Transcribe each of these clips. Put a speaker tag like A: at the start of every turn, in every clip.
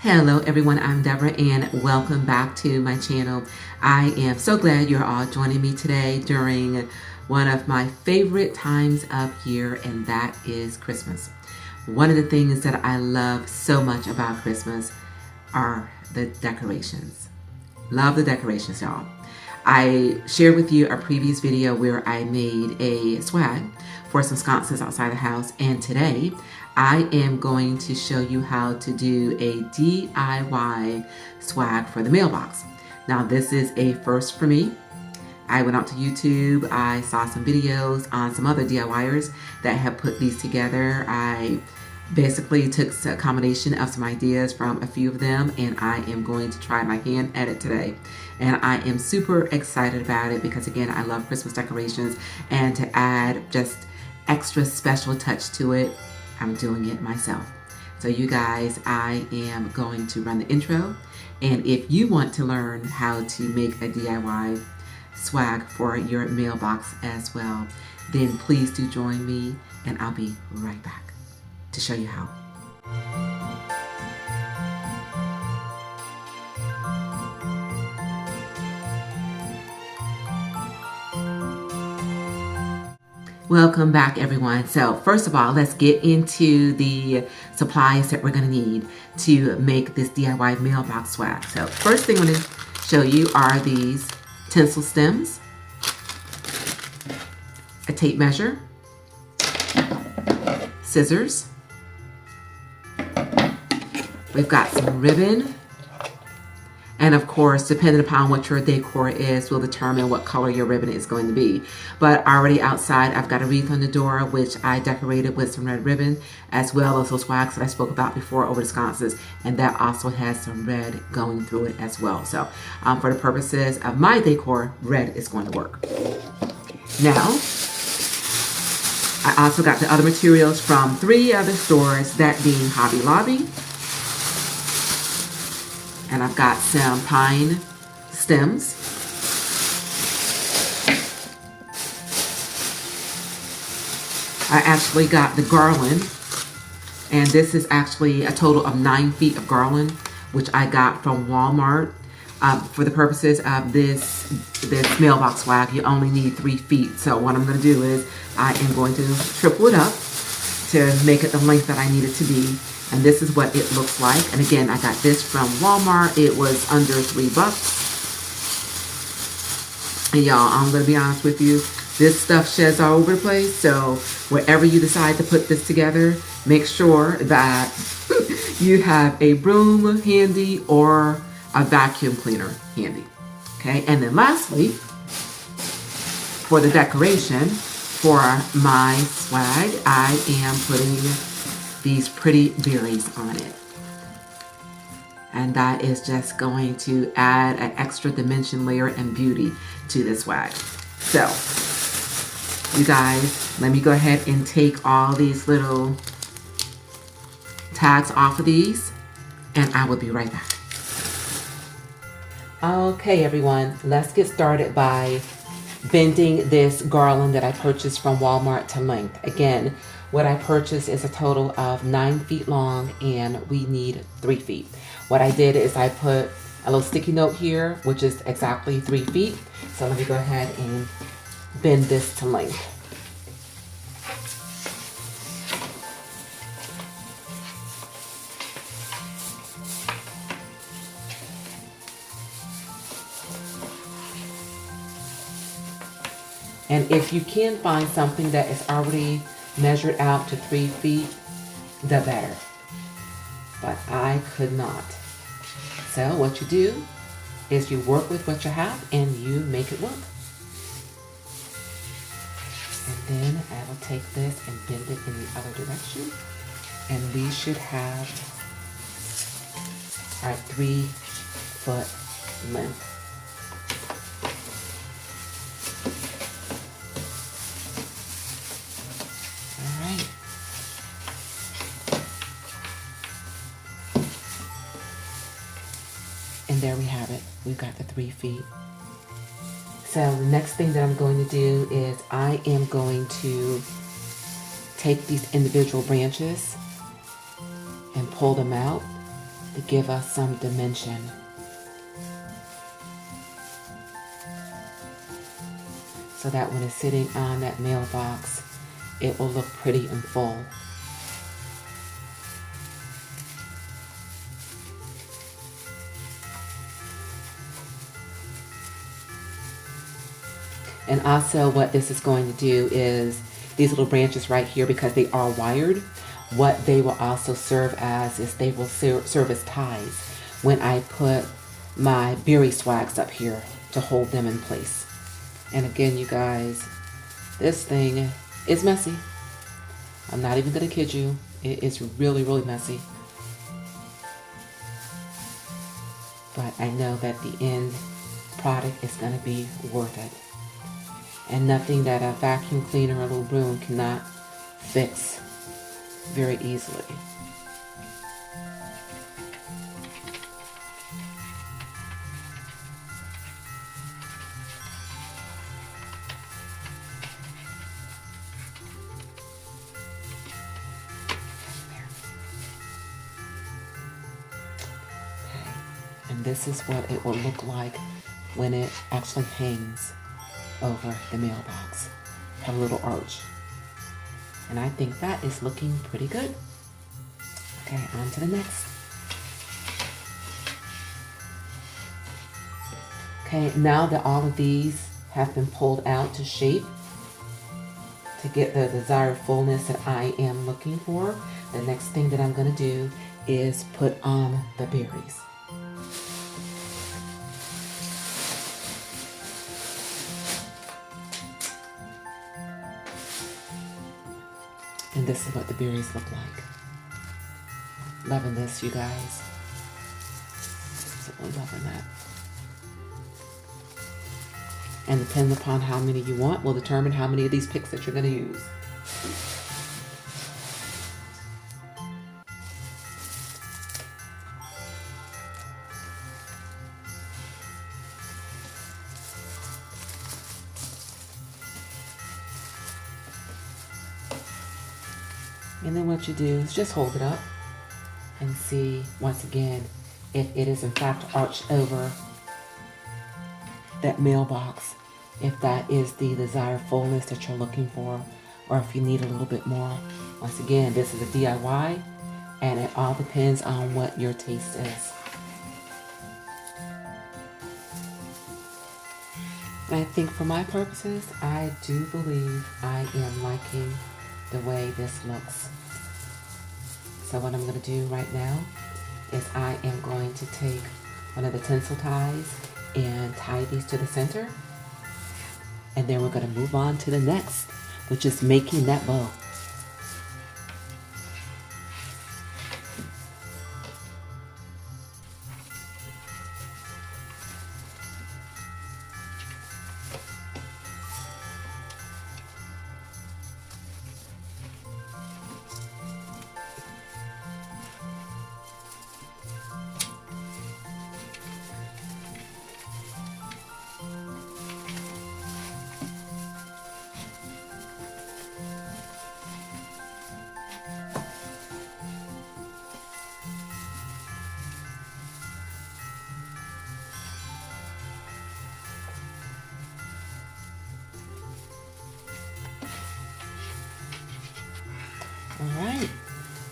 A: Hello everyone, I'm Deborah and welcome back to my channel. I am so glad you're all joining me today during one of my favorite times of year, and that is Christmas. One of the things that I love so much about Christmas are the decorations. Love the decorations, y'all. I shared with you a previous video where I made a swag for some sconces outside the house, and today I am going to show you how to do a DIY swag for the mailbox. Now this is a first for me. I went out to YouTube, I saw some videos on some other DIYers that have put these together. I basically took a combination of some ideas from a few of them, and I am going to try my hand at it today. And I am super excited about it because, again, I love Christmas decorations, and to add just extra special touch to it, I'm doing it myself. So you guys, I am going to run the intro, and if you want to learn how to make a DIY swag for your mailbox as well, then please do join me, and I'll be right back to show you how. Welcome back everyone. So first of all, let's get into the supplies that we're going to need to make this DIY mailbox swag. So first thing I'm going to show you are these tinsel stems, a tape measure, scissors, we've got some ribbon, and of course, depending upon what your decor is, will determine what color your ribbon is going to be. But already outside, I've got a wreath on the door, which I decorated with some red ribbon, as well as those swags that I spoke about before over the sconces, and that also has some red going through it as well. So for the purposes of my decor, red is going to work. Now, I also got the other materials from 3 other stores, that being Hobby Lobby, and I've got some pine stems, I actually got the garland, and this is actually a total of 9 feet of garland, which I got from Walmart. For the purposes of this mailbox swag, you only need 3 feet. So what I'm going to do is I am going to triple it up to make it the length that I need it to be. And this is what it looks like. And again, I got this from Walmart. It was under $3. And y'all, I'm going to be honest with you. This stuff sheds all over the place. So wherever you decide to put this together, make sure that you have a broom handy or a vacuum cleaner handy. Okay. And then lastly, for the decoration for my swag, I am putting these pretty berries on it, and that is just going to add an extra dimension, layer, and beauty to this swag. So you guys, let me go ahead and take all these little tags off of these, and I will be right back. Okay everyone, let's get started by bending this garland that I purchased from Walmart to length. Again, what I purchased is a total of 9 feet long, and we need 3 feet. What I did is I put a little sticky note here, which is exactly 3 feet. So let me go ahead and bend this to length. And if you can find something that is already measured out to 3 feet, the better. But I could not. So what you do is you work with what you have and you make it work. And then I will take this and bend it in the other direction. And we should have our 3 foot length. And there we have it. We've got the 3 feet. So the next thing that I'm going to do is I am going to take these individual branches and pull them out. to give us some dimension. So that when it's sitting on that mailbox, it will look pretty and full. And also what this is going to do is these little branches right here, because they are wired, what they will also serve as is they will serve as ties when I put my berry swags up here to hold them in place. And again, you guys, this thing is messy. I'm not even gonna kid you. It is really, really messy. But I know that the end product is gonna be worth it. And nothing that a vacuum cleaner or a little broom cannot fix very easily. And this is what it will look like when it actually hangs over the mailbox. Have a little arch. And I think that is looking pretty good. Okay, on to the next. Okay, now that all of these have been pulled out to shape to get the desired fullness that I am looking for, the next thing that I'm going to do is put on the berries. And this is what the berries look like. Loving this, you guys. Absolutely loving that. And depending upon how many you want will determine how many of these picks that you're going to use. And then what you do is just hold it up and see, once again, if it is in fact arched over that mailbox, if that is the desired fullness that you're looking for, or if you need a little bit more. Once again, this is a DIY, and it all depends on what your taste is. And I think for my purposes, I do believe I am liking the way this looks. So what I'm going to do right now is I am going to take one of the tinsel ties and tie these to the center. And then we're going to move on to the next, which is making that bow. Alright,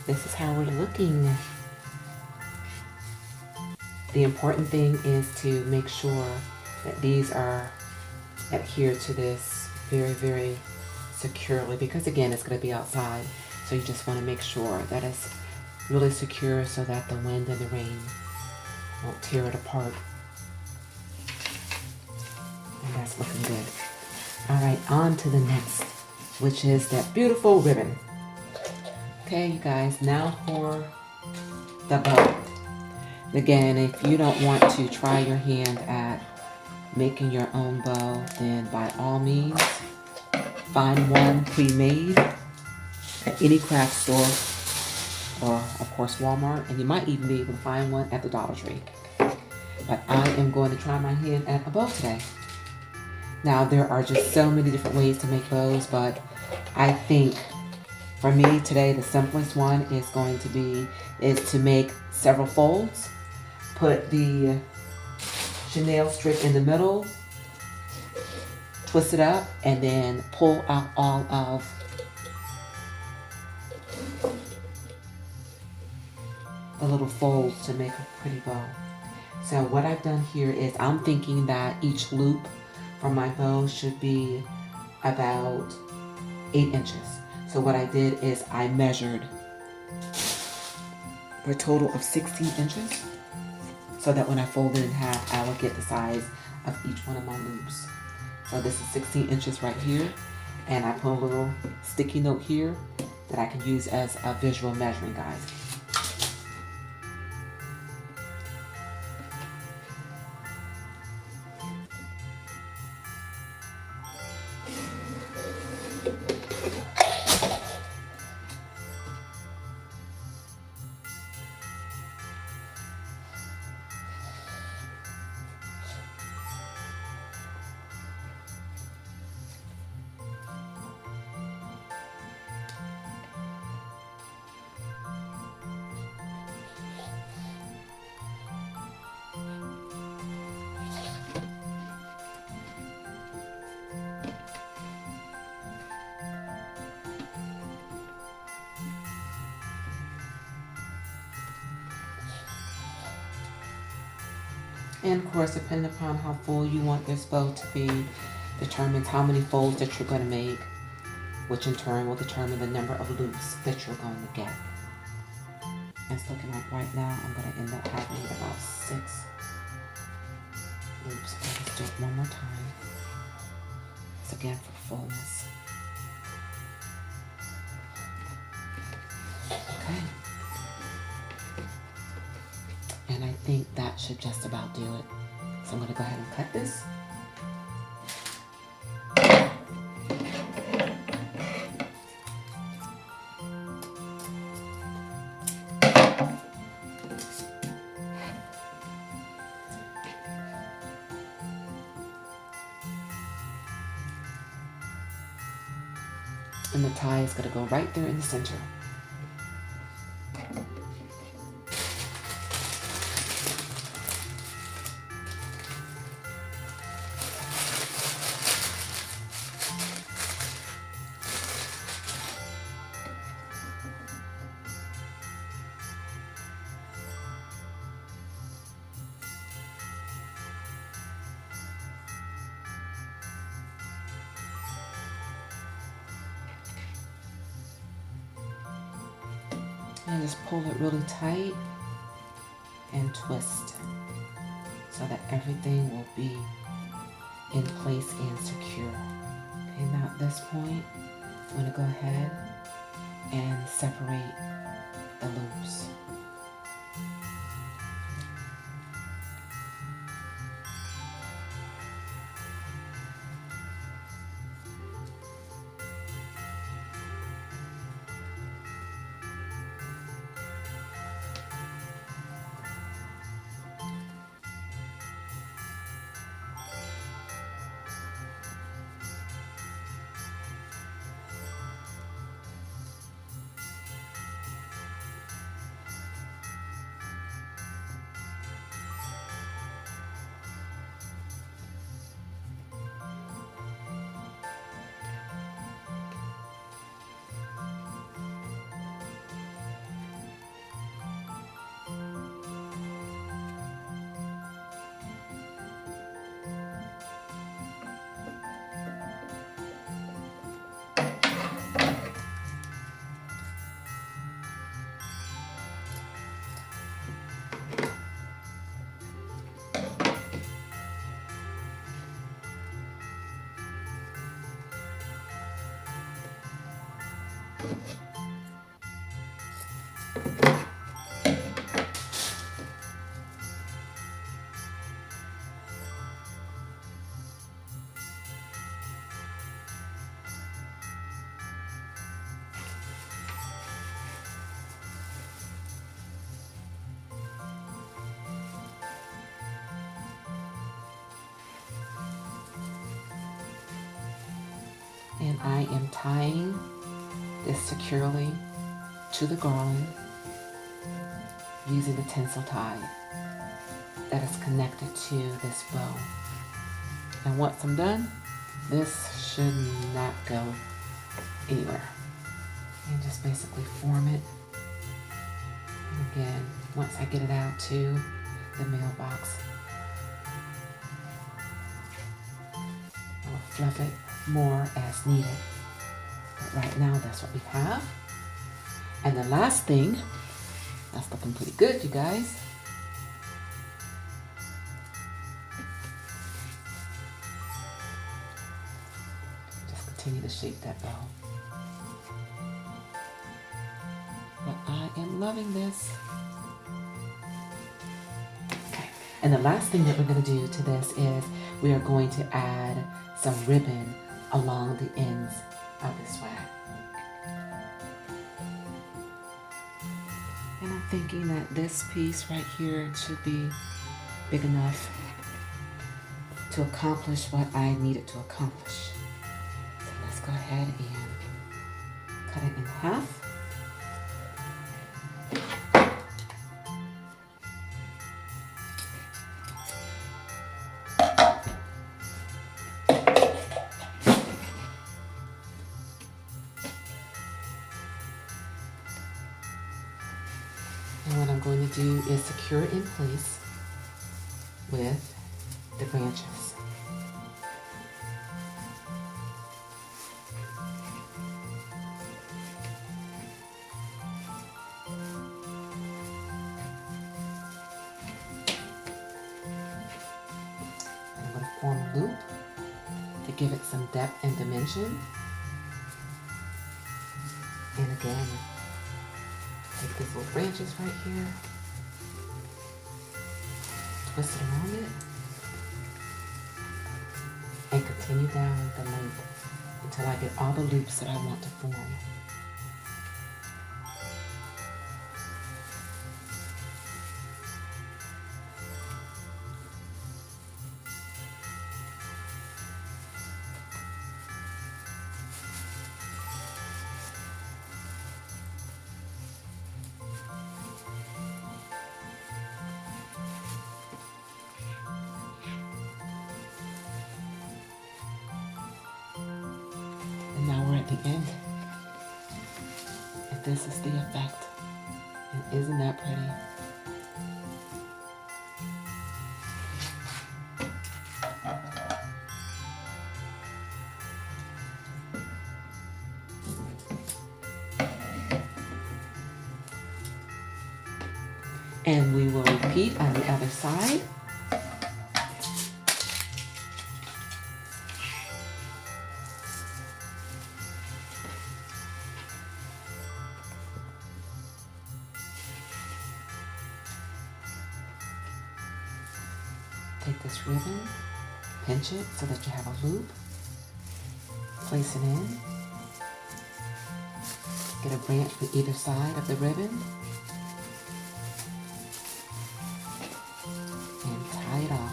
A: this is how we're looking. The important thing is to make sure that these are adhered to this very, very securely, because again, it's going to be outside. So you just want to make sure that it's really secure so that the wind and the rain won't tear it apart. And that's looking good. Alright, on to the next, which is that beautiful ribbon. Okay, you guys, now for the bow. Again, if you don't want to try your hand at making your own bow, then by all means, find one pre-made at any craft store, or of course Walmart, and you might even be able to find one at the Dollar Tree. But I am going to try my hand at a bow today. Now, there are just so many different ways to make bows, but I think For me today, the simplest one is going to be to make several folds, put the chenille strip in the middle, twist it up, and then pull out all of the little folds to make a pretty bow. So what I've done here is I'm thinking that each loop from my bow should be about 8 inches. So what I did is I measured for a total of 16 inches so that when I fold it in half, I will get the size of each one of my loops. So this is 16 inches right here, and I put a little sticky note here that I can use as a visual measuring guide. And of course, depending upon how full you want this bow to be, determines how many folds that you're going to make, which in turn will determine the number of loops that you're going to get. And it's looking like right now I'm going to end up having about 6 loops. Let's do it one more time. It's again for fullness. Okay. And I think that should just about do it. So I'm going to go ahead and cut this. And the tie is going to go right there in the center. And just pull it really tight and twist so that everything will be in place and secure. Okay, now at this point, I'm going to go ahead and separate the loops. And I am tying this securely to the garland using the tinsel tie that is connected to this bow. And once I'm done, this should not go anywhere. And just basically form it. And again, once I get it out to the mailbox, I'll fluff it more as needed. But right now, that's what we have. And the last thing, that's looking pretty good, you guys. Just continue to shape that bow. But I am loving this. Okay, and the last thing that we're going to do to this is we are going to add some ribbon along the ends of the swag. And I'm thinking that this piece right here should be big enough to accomplish what I needed to accomplish. So let's go ahead and cut it in half. And what I'm going to do is secure it in place with the branches. And I'm going to form a loop to give it some depth and dimension. And again, take these little branches right here, twist it around it, and continue down the length until I get all the loops that I want to form. And now we're at the end. And this is the effect. And isn't that pretty? And we will repeat on the other side. Take this ribbon, pinch it so that you have a loop, place it in, get a branch from either side of the ribbon, and tie it off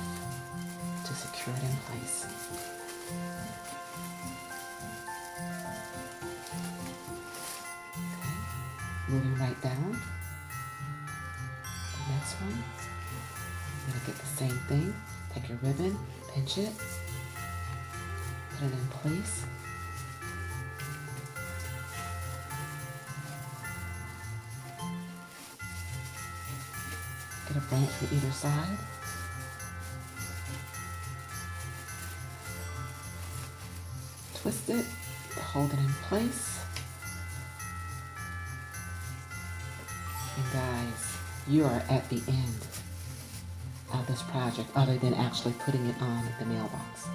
A: to secure it in place. Okay. Moving right down, the next one. You're going to get the same thing. Take your ribbon, pinch it, put it in place. Get a branch from either side. Twist it to hold it in place. And guys, you are at the end of this project other than actually putting it on the mailbox.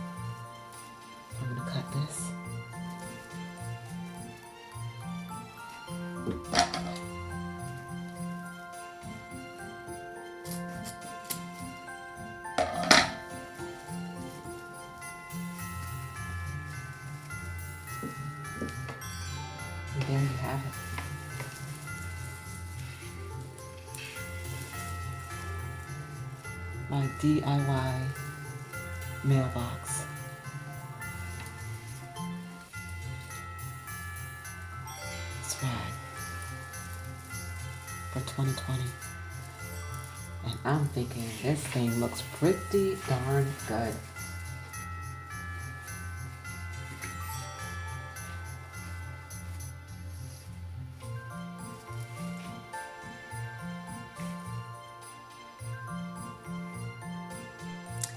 A: I'm going to cut this. And there you have it. My DIY mailbox. 2020. And I'm thinking this thing looks pretty darn good.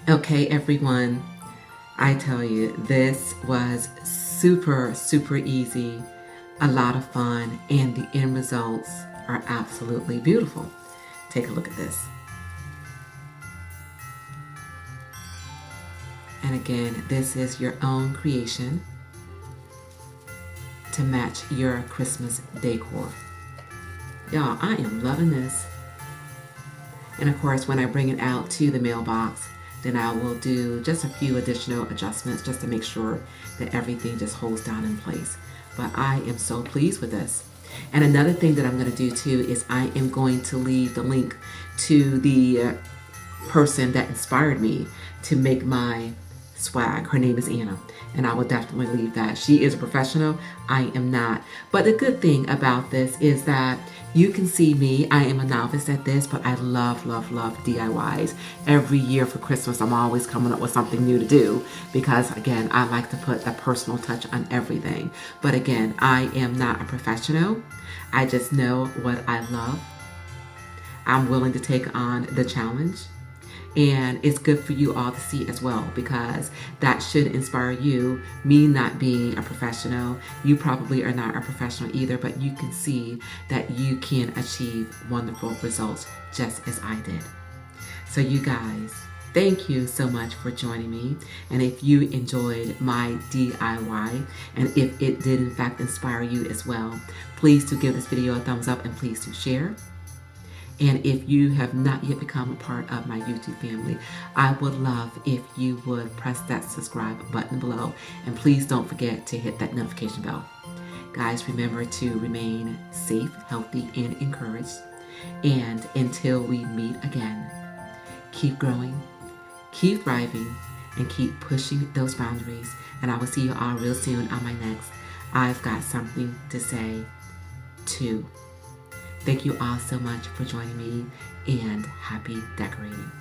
A: Okay, everyone, I tell you, this was super, super easy, a lot of fun, and the end results are absolutely beautiful. Take a look at this. And again, this is your own creation to match your Christmas decor. Y'all, I am loving this. And of course, when I bring it out to the mailbox, then I will do just a few additional adjustments just to make sure that everything just holds down in place. But I am so pleased with this. And another thing that I'm going to do too is I am going to leave the link to the person that inspired me to make my swag. Her name is Anna, and I will definitely leave that. She is a professional. I am not. But the good thing about this is that you can see me. I am a novice at this, but I love, love, love DIYs. Every year for Christmas, I'm always coming up with something new to do because, again, I like to put a personal touch on everything. But again, I am not a professional. I just know what I love. I'm willing to take on the challenge. And it's good for you all to see as well because that should inspire you. Me not being a professional, you probably are not a professional either, but you can see that you can achieve wonderful results just as I did. So you guys, thank you so much for joining me. And if you enjoyed my DIY, and if it did in fact inspire you as well, please do give this video a thumbs up and please do share. And if you have not yet become a part of my YouTube family, I would love if you would press that subscribe button below. And please don't forget to hit that notification bell. Guys, remember to remain safe, healthy, and encouraged. And until we meet again, keep growing, keep thriving, and keep pushing those boundaries. And I will see you all real soon on my next I've Got Something to Say Too. Thank you all so much for joining me, and happy decorating.